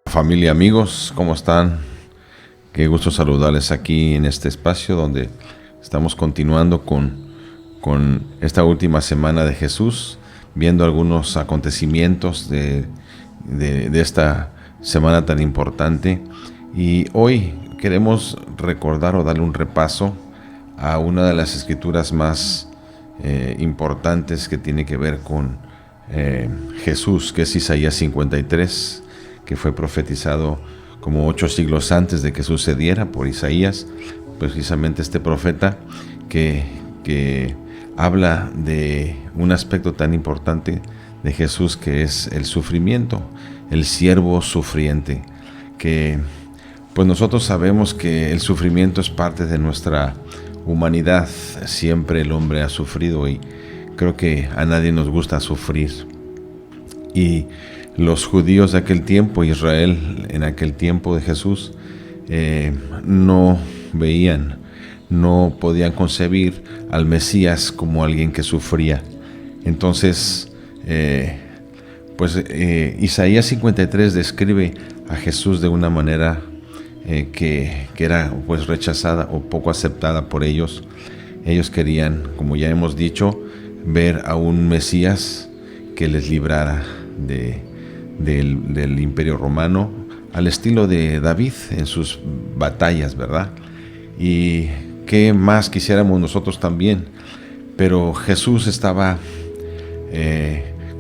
Familia, amigos, ¿cómo están? Qué gusto saludarles aquí en este espacio donde estamos continuando con esta última semana de Jesús, viendo algunos acontecimientos de esta semana tan importante. Y hoy queremos recordar o darle un repaso a una de las escrituras más importantes que tiene que ver con Jesús, que es Isaías 53, que fue profetizado como 8 siglos antes de que sucediera por Isaías, precisamente este profeta que habla de un aspecto tan importante de Jesús, que es el sufrimiento, el siervo sufriente, que pues nosotros sabemos que el sufrimiento es parte de nuestra humanidad. Siempre el hombre ha sufrido y creo que a nadie nos gusta sufrir. Y los judíos de aquel tiempo, Israel en aquel tiempo de Jesús, no veían, no podían concebir al Mesías como alguien que sufría. Entonces, Isaías 53 describe a Jesús de una manera que era pues rechazada o poco aceptada por ellos. Ellos querían, como ya hemos dicho, ver a un Mesías que les librara del Imperio Romano, al estilo de David en sus batallas, ¿verdad? Y qué más quisiéramos nosotros también, pero Jesús estaba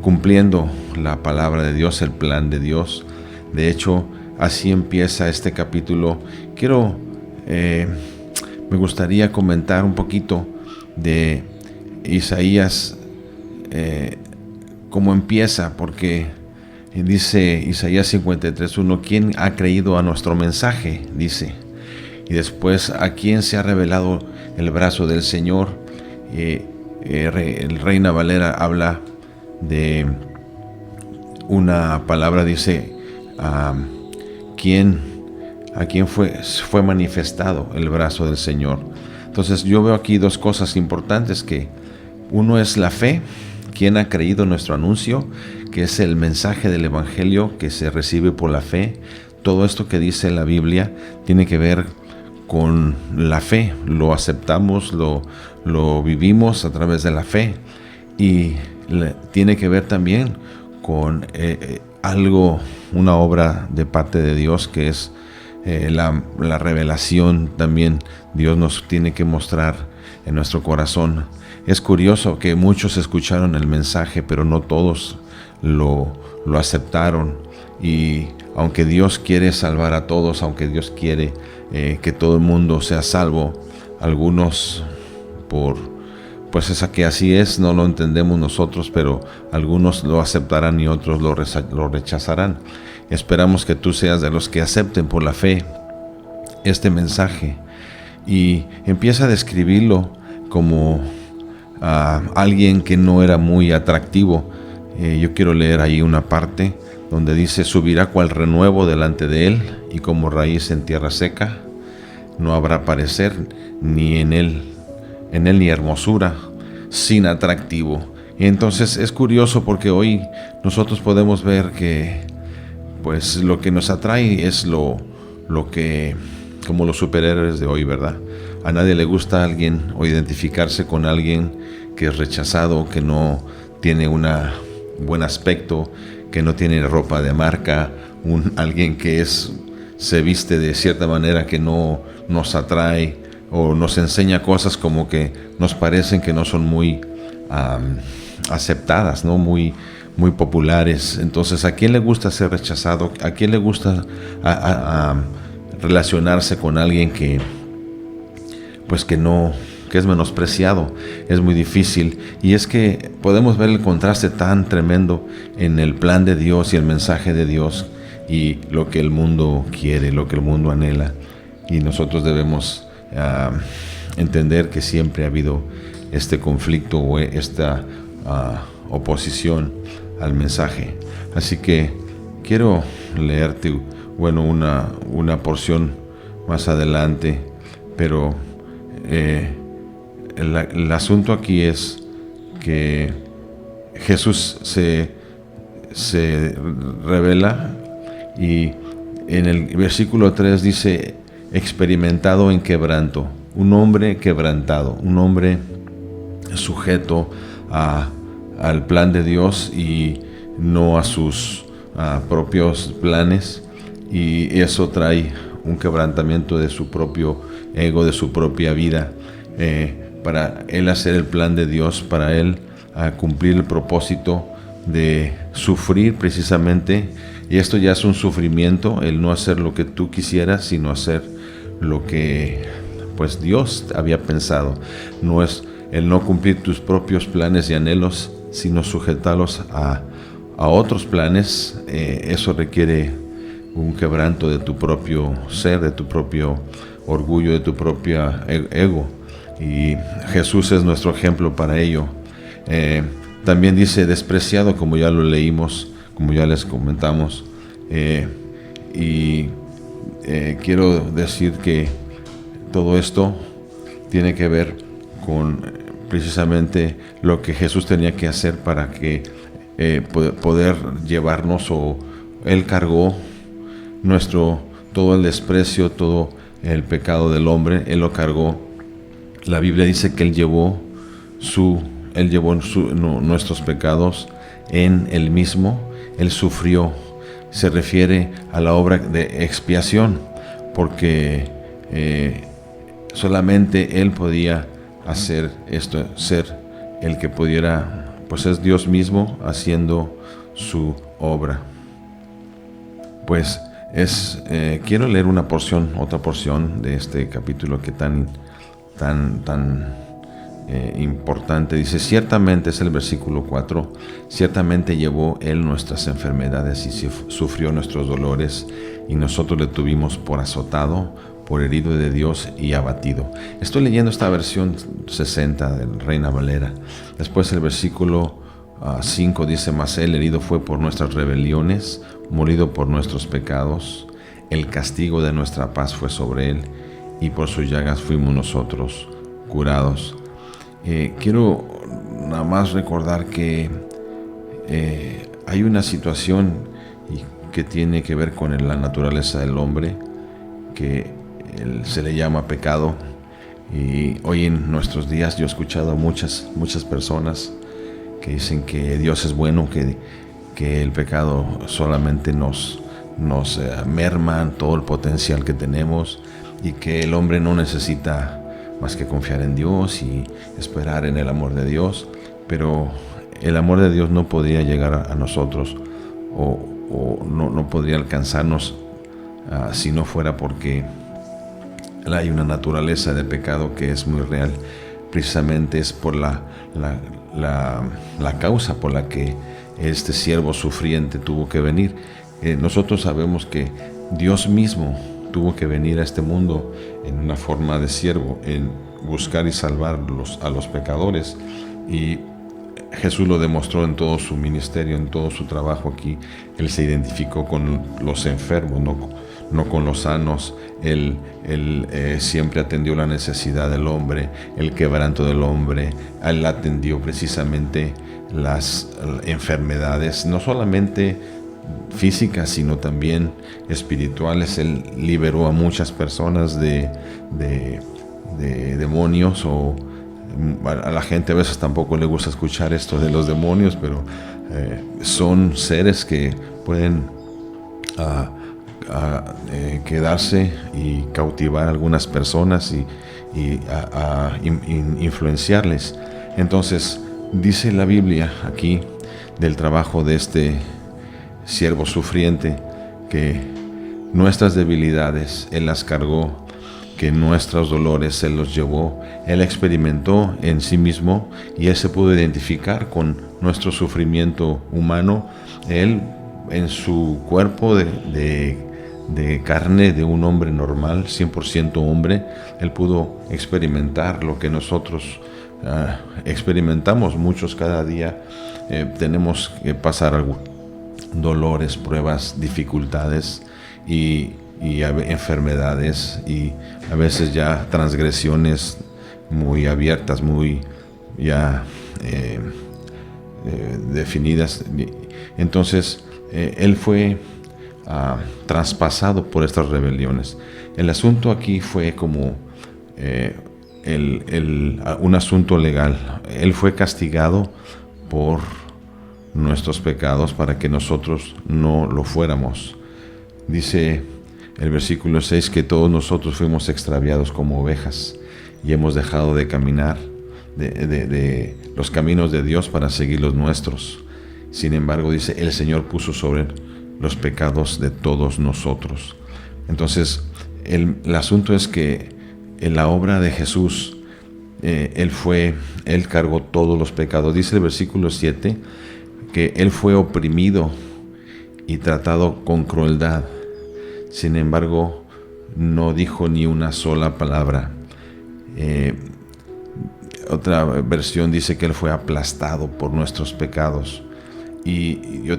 cumpliendo la palabra de Dios, el plan de Dios. De hecho, así empieza este capítulo. Me gustaría comentar un poquito de Isaías, cómo empieza, porque dice Isaías 53:1, ¿quién ha creído a nuestro mensaje? Dice. Y después, ¿a quién se ha revelado el brazo del Señor? El Reina Valera habla de una palabra, dice, ¿a quién fue manifestado el brazo del Señor? Entonces yo veo aquí dos cosas importantes, que uno es la fe. ¿Quién ha creído nuestro anuncio? Que es el mensaje del Evangelio que se recibe por la fe. Todo esto que dice la Biblia tiene que ver con la fe. Lo aceptamos, lo vivimos a través de la fe. Y tiene que ver también con una obra de parte de Dios, que es la revelación. También Dios nos tiene que mostrar en nuestro corazón. Es curioso que muchos escucharon el mensaje, pero no todos lo aceptaron. Y aunque Dios quiere salvar a todos, aunque Dios quiere que todo el mundo sea salvo, algunos, que así es, no lo entendemos nosotros, pero algunos lo aceptarán y otros lo rechazarán. Esperamos que tú seas de los que acepten por la fe este mensaje. Y empieza a describirlo como alguien que no era muy atractivo. Yo quiero leer ahí una parte donde dice: subirá cual renuevo delante de él, y como raíz en tierra seca. No habrá parecer ni en él ni hermosura, sin atractivo. Y entonces es curioso, porque hoy nosotros podemos ver que pues lo que nos atrae es lo que, como los superhéroes de hoy, ¿verdad? A nadie le gusta alguien o identificarse con alguien que es rechazado, que no tiene un buen aspecto, que no tiene ropa de marca, alguien que se viste de cierta manera que no nos atrae, o nos enseña cosas como que nos parecen que no son muy aceptadas, ¿no? Muy populares. Entonces, ¿a quién le gusta ser rechazado? ¿A quién le gusta relacionarse con alguien que es menospreciado? Es muy difícil. Y es que podemos ver el contraste tan tremendo en el plan de Dios y el mensaje de Dios, y lo que el mundo quiere, lo que el mundo anhela. Y nosotros debemos entender que siempre ha habido este conflicto o esta oposición al mensaje. Así que quiero leerte una porción más adelante, pero el asunto aquí es que Jesús se revela y en el versículo 3 dice, experimentado en quebranto, un hombre quebrantado, un hombre sujeto al plan de Dios y no a sus propios planes, y eso trae un quebrantamiento de su propio ego, de su propia vida, para él hacer el plan de Dios, para él cumplir el propósito de sufrir precisamente. Y esto ya es un sufrimiento, el no hacer lo que tú quisieras, sino hacer lo que pues Dios había pensado. No es el no cumplir tus propios planes y anhelos, sino sujetarlos a otros planes. Eso requiere un quebranto de tu propio ser, de tu propio orgullo, de tu propio ego. Y Jesús es nuestro ejemplo para ello. También dice despreciado, como ya lo leímos, como ya les comentamos. Quiero decir que todo esto tiene que ver con precisamente lo que Jesús tenía que hacer para que poder llevarnos, o Él cargó todo el desprecio, todo el pecado del hombre. Él lo cargó. La Biblia dice que Él llevó nuestros pecados en Él mismo. Él sufrió. Se refiere a la obra de expiación, porque solamente Él podía hacer esto, ser el que pudiera, pues es Dios mismo haciendo su obra. Pues quiero leer otra porción de este capítulo que tan importante. Dice, ciertamente, es el versículo 4, ciertamente llevó Él nuestras enfermedades y sufrió nuestros dolores, y nosotros le tuvimos por azotado, por herido de Dios y abatido. Estoy leyendo esta versión 60 de Reina Valera. Después el versículo 5 dice, mas Él herido fue por nuestras rebeliones, molido por nuestros pecados, el castigo de nuestra paz fue sobre Él, y por sus llagas fuimos nosotros curados. Quiero nada más recordar que hay una situación que tiene que ver con la naturaleza del hombre, que se le llama pecado. Y hoy en nuestros días yo he escuchado a muchas personas que dicen que Dios es bueno, que el pecado solamente nos merma todo el potencial que tenemos, y que el hombre no necesita más que confiar en Dios y esperar en el amor de Dios. Pero el amor de Dios no podría llegar a nosotros, o no podría alcanzarnos si no fuera porque hay una naturaleza de pecado que es muy real. Precisamente es por la causa por la que este siervo sufriente tuvo que venir. Nosotros sabemos que Dios mismo tuvo que venir a este mundo en una forma de siervo, en buscar y salvar a los pecadores. Y Jesús lo demostró en todo su ministerio, en todo su trabajo aquí. Él se identificó con los enfermos, no con los sanos. Él siempre atendió la necesidad del hombre, el quebranto del hombre. Él atendió precisamente las enfermedades, no solamente físicas, sino también espirituales. Él liberó a muchas personas de demonios, o a la gente a veces tampoco le gusta escuchar esto de los demonios, pero son seres que pueden quedarse y cautivar a algunas personas y influenciarles. Entonces dice la Biblia aquí del trabajo de este siervo sufriente, que nuestras debilidades Él las cargó, que nuestros dolores Él los llevó. Él experimentó en sí mismo, y Él se pudo identificar con nuestro sufrimiento humano. Él, en su cuerpo de carne de un hombre normal, 100% hombre, Él pudo experimentar lo que nosotros experimentamos. Muchos cada día tenemos que pasar dolores, pruebas, dificultades y enfermedades, y a veces ya transgresiones muy abiertas, muy ya definidas. Entonces Él fue traspasado por estas rebeliones. El asunto aquí fue como un asunto legal. Él fue castigado por nuestros pecados para que nosotros no lo fuéramos. Dice el versículo 6 que todos nosotros fuimos extraviados como ovejas y hemos dejado de caminar de los caminos de Dios para seguir los nuestros. Sin embargo, dice, el Señor puso sobre los pecados de todos nosotros. Entonces, el asunto es que en la obra de Jesús, Él cargó todos los pecados. Dice el versículo 7 que Él fue oprimido y tratado con crueldad. Sin embargo, no dijo ni una sola palabra. Otra versión dice que Él fue aplastado por nuestros pecados. Y yo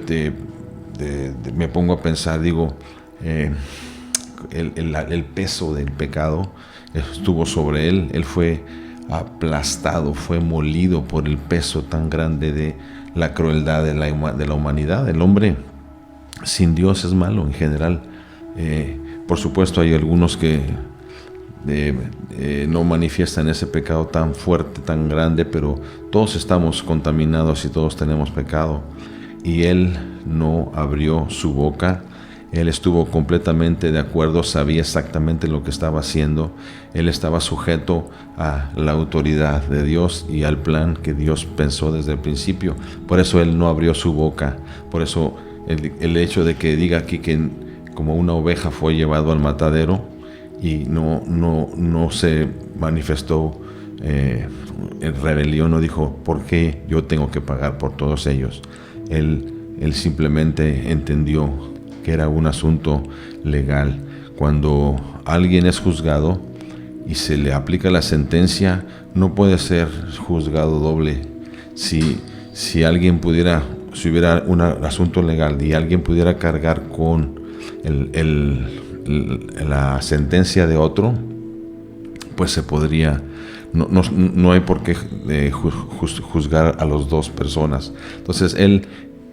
me pongo a pensar, digo, el peso del pecado estuvo sobre Él. Él fue aplastado, fue molido por el peso tan grande de la crueldad de la humanidad. El hombre sin Dios es malo en general. Por supuesto hay algunos que no manifiestan ese pecado tan fuerte, tan grande, pero todos estamos contaminados y todos tenemos pecado. Y Él no abrió su boca. Él estuvo completamente de acuerdo, sabía exactamente lo que estaba haciendo. Él estaba sujeto a la autoridad de Dios y al plan que Dios pensó desde el principio. Por eso Él no abrió su boca. Por eso el hecho de que diga aquí que como una oveja fue llevado al matadero y no se manifestó en rebelión, no dijo, ¿por qué yo tengo que pagar por todos ellos? Él simplemente entendió que era un asunto legal. Cuando alguien es juzgado y se le aplica la sentencia, no puede ser juzgado doble. Si alguien pudiera, si hubiera un asunto legal y alguien pudiera cargar con la sentencia de otro, pues se podría, no hay por qué juzgar a las dos personas. Entonces Él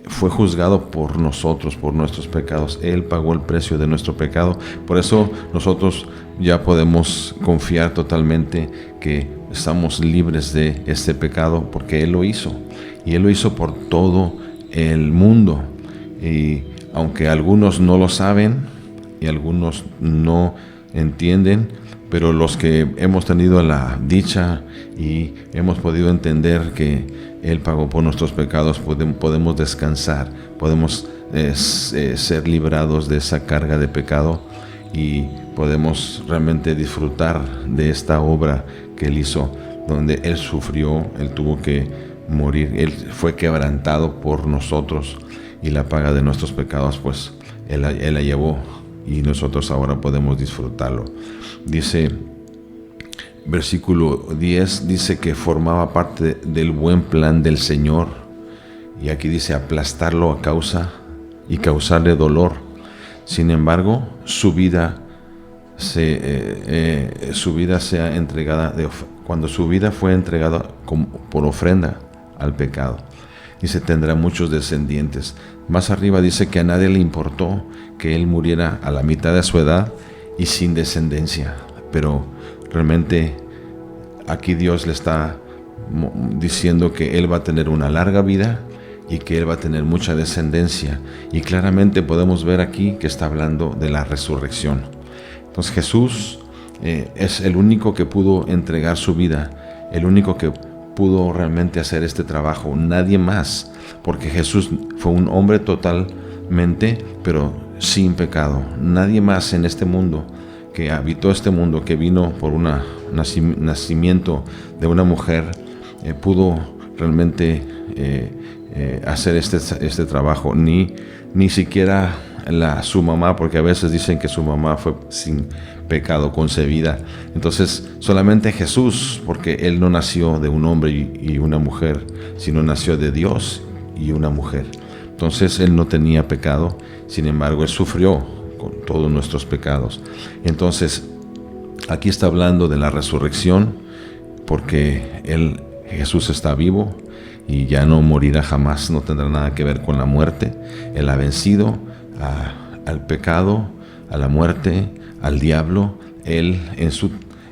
fue juzgado por nosotros, por nuestros pecados. Él pagó el precio de nuestro pecado. Por eso nosotros ya podemos confiar totalmente que estamos libres de este pecado, porque Él lo hizo. Y Él lo hizo por todo el mundo. Y aunque algunos no lo saben y algunos no entienden, pero los que hemos tenido la dicha y hemos podido entender que Él pagó por nuestros pecados, podemos descansar, podemos ser librados de esa carga de pecado y podemos realmente disfrutar de esta obra que Él hizo, donde Él sufrió, Él tuvo que morir, Él fue quebrantado por nosotros y la paga de nuestros pecados, pues Él la llevó y nosotros ahora podemos disfrutarlo. Dice, versículo 10, dice que formaba parte del buen plan del Señor. Y aquí dice aplastarlo a causa y causarle dolor. Sin embargo, su vida sea entregada, cuando su vida fue entregada por ofrenda al pecado. Dice, tendrá muchos descendientes. Más arriba dice que a nadie le importó que Él muriera a la mitad de su edad y sin descendencia. Pero realmente aquí Dios le está diciendo que Él va a tener una larga vida y que Él va a tener mucha descendencia. Y claramente podemos ver aquí que está hablando de la resurrección. Entonces Jesús es el único que pudo entregar su vida, el único que pudo realmente hacer este trabajo, nadie más, porque Jesús fue un hombre totalmente, pero sin pecado. Nadie más en este mundo que habitó este mundo, que vino por un nacimiento de una mujer, pudo realmente hacer este trabajo, ni siquiera su mamá, porque a veces dicen que su mamá fue sin pecado concebida. Entonces solamente Jesús, porque Él no nació de un hombre y una mujer, sino nació de Dios y una mujer. Entonces Él no tenía pecado, sin embargo Él sufrió con todos nuestros pecados. Entonces aquí está hablando de la resurrección, porque Jesús está vivo y ya no morirá jamás, no tendrá nada que ver con la muerte. Él ha vencido, al pecado, a la muerte, al diablo. Él,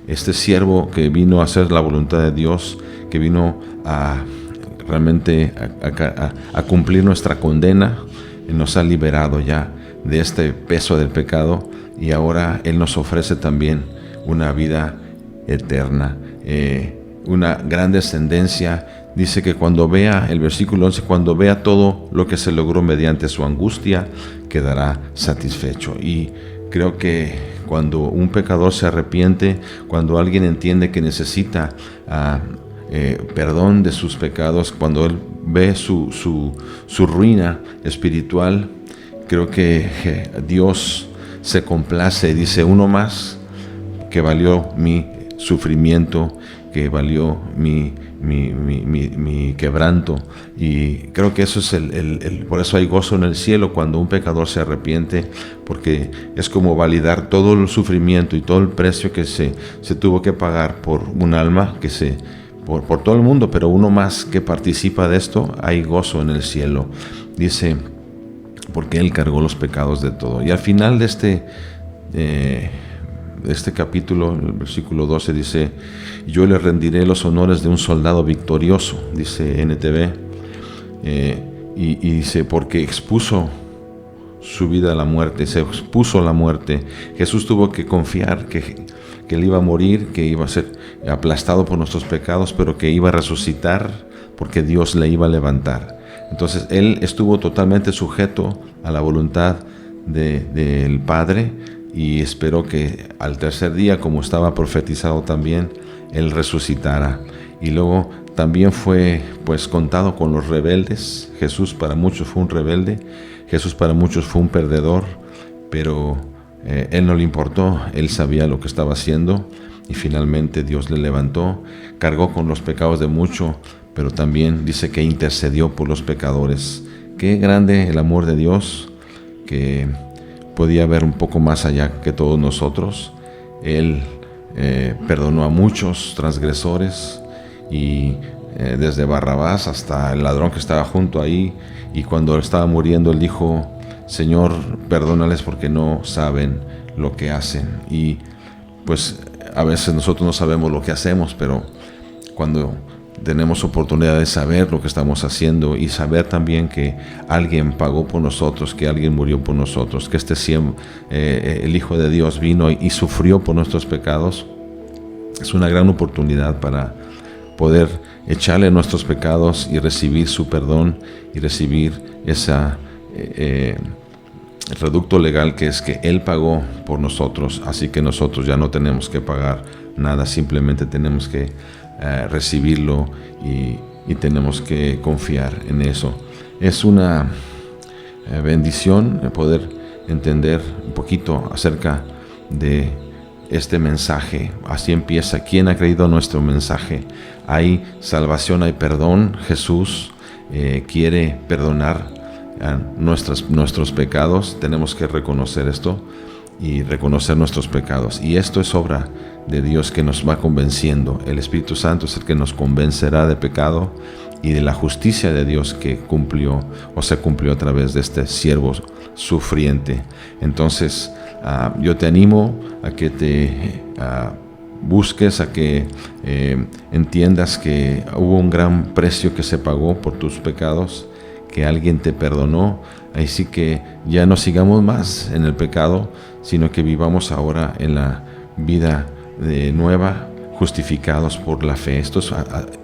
este siervo que vino a hacer la voluntad de Dios, que vino a realmente a cumplir nuestra condena, nos ha liberado ya de este peso del pecado, y ahora Él nos ofrece también una vida eterna, una gran descendencia. Dice que cuando vea, el versículo 11, cuando vea todo lo que se logró mediante su angustia, quedará satisfecho. Y creo que cuando un pecador se arrepiente, cuando alguien entiende que necesita perdón de sus pecados, cuando él ve su ruina espiritual, creo que Dios se complace y dice: uno más que valió mi sufrimiento, que valió mi quebranto. Y creo que eso es por eso hay gozo en el cielo cuando un pecador se arrepiente, porque es como validar todo el sufrimiento y todo el precio que se tuvo que pagar por un alma, por todo el mundo, pero uno más que participa de esto. Hay gozo en el cielo, dice, porque Él cargó los pecados de todo. Y al final de este capítulo, el versículo 12 dice: yo le rendiré los honores de un soldado victorioso, dice NTV, y dice, porque expuso su vida a la muerte, se expuso a la muerte. Jesús tuvo que confiar que Él iba a morir, que iba a ser aplastado por nuestros pecados, pero que iba a resucitar porque Dios le iba a levantar. Entonces Él estuvo totalmente sujeto a la voluntad del Padre, y esperó que al tercer día, como estaba profetizado también, Él resucitara. Y luego también fue contado con los rebeldes. Jesús para muchos fue un rebelde, Jesús para muchos fue un perdedor, pero Él no le importó. Él sabía lo que estaba haciendo, y finalmente Dios le levantó, cargó con los pecados de muchos, pero también dice que intercedió por los pecadores. Qué grande el amor de Dios, que podía ver un poco más allá que todos nosotros. Él perdonó a muchos transgresores, y desde Barrabás hasta el ladrón que estaba junto ahí. Y cuando estaba muriendo, Él dijo: Señor, perdónales porque no saben lo que hacen. Y pues a veces nosotros no sabemos lo que hacemos, pero cuando tenemos oportunidad de saber lo que estamos haciendo, y saber también que alguien pagó por nosotros, que alguien murió por nosotros, que el Hijo de Dios vino y sufrió por nuestros pecados, es una gran oportunidad para poder echarle nuestros pecados y recibir su perdón, y recibir el reducto legal, que es que Él pagó por nosotros. Así que nosotros ya no tenemos que pagar nada, simplemente tenemos que recibirlo, y tenemos que confiar en eso. Es una bendición poder entender un poquito acerca de este mensaje. Así empieza: ¿quién ha creído nuestro mensaje? Hay salvación, hay perdón. Jesús quiere perdonar nuestros pecados. Tenemos que reconocer esto y reconocer nuestros pecados, y esto es obra de Dios que nos va convenciendo. El Espíritu Santo es el que nos convencerá de pecado y de la justicia de Dios que se cumplió a través de este siervo sufriente. Entonces yo te animo a que te busques, a que entiendas que hubo un gran precio que se pagó por tus pecados, que alguien te perdonó. Así que ya no sigamos más en el pecado, sino que vivamos ahora en la vida nueva, justificados por la fe. Esto es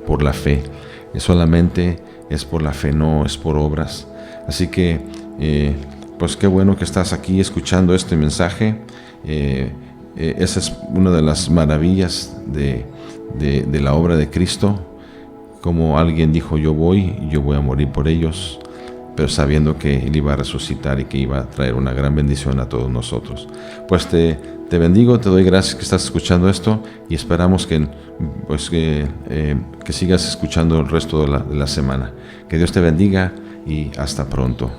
por la fe, solamente es por la fe, no es por obras. Así que pues qué bueno que estás aquí escuchando este mensaje. Esa es una de las maravillas de la obra de Cristo, como alguien dijo: yo voy a morir por ellos, pero sabiendo que Él iba a resucitar y que iba a traer una gran bendición a todos nosotros. Pues te bendigo, te doy gracias que estás escuchando esto, y esperamos que sigas escuchando el resto de la semana. Que Dios te bendiga, y hasta pronto.